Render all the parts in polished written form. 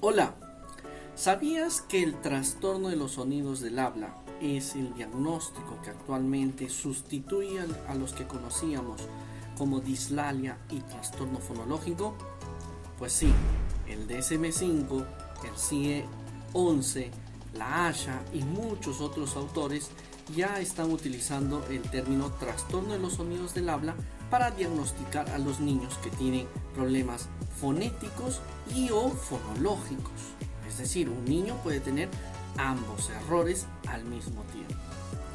Hola, ¿sabías que el trastorno de los sonidos del habla es el diagnóstico que actualmente sustituye a los que conocíamos como dislalia y trastorno fonológico? Pues sí, el DSM-5, el CIE-11, la ASHA y muchos otros autores ya están utilizando el término trastorno de los sonidos del habla para diagnosticar a los niños que tienen problemas fonéticos y o fonológicos. Es decir, un niño puede tener ambos errores al mismo tiempo.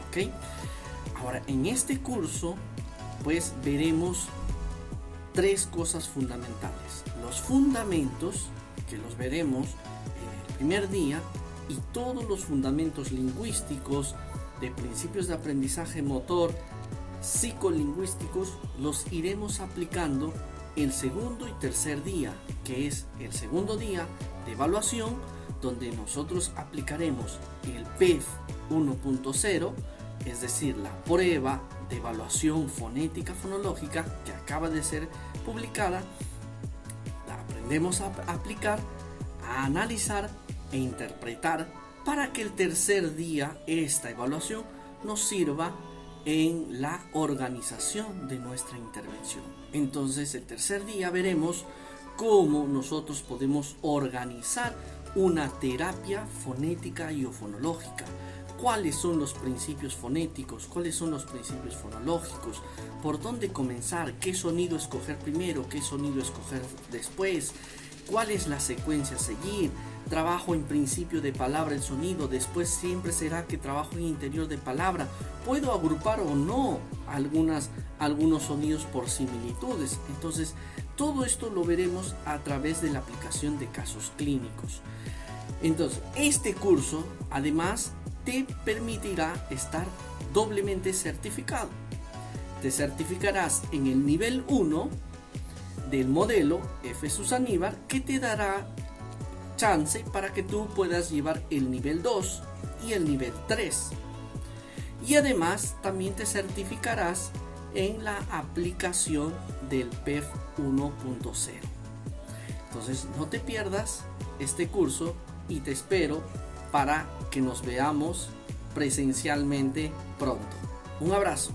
¿Ok? Ahora, en este curso, pues veremos tres cosas fundamentales. Los fundamentos, que los veremos en el primer día, y todos los fundamentos lingüísticos, de principios de aprendizaje motor, psicolingüísticos, los iremos aplicando el segundo y tercer día, que es el segundo día de evaluación, donde nosotros aplicaremos el PEF 1.0, es decir, la prueba de evaluación fonética fonológica que acaba de ser publicada. La aprendemos a aplicar, a analizar e interpretar para que el tercer día esta evaluación nos sirva en la organización de nuestra intervención. Entonces, el tercer día veremos cómo nosotros podemos organizar una terapia fonética y o fonológica. ¿Cuáles son los principios fonéticos? ¿Cuáles son los principios fonológicos? ¿Por dónde comenzar? ¿Qué sonido escoger primero? ¿Qué sonido escoger después? ¿Cuál es la secuencia a seguir? Trabajo en principio de palabra el sonido, después siempre será que trabajo en interior de palabra. ¿Puedo agrupar o no algunos sonidos por similitudes? Entonces, todo esto lo veremos a través de la aplicación de casos clínicos. Entonces, este curso además te permitirá estar doblemente certificado. Te certificarás en el nivel 1 del modelo F. Susaníbar, que te dará chance para que tú puedas llevar el nivel 2 y el nivel 3. Y además también te certificarás en la aplicación del PEF 1.0. Entonces no te pierdas este curso y te espero para que nos veamos presencialmente pronto. Un abrazo.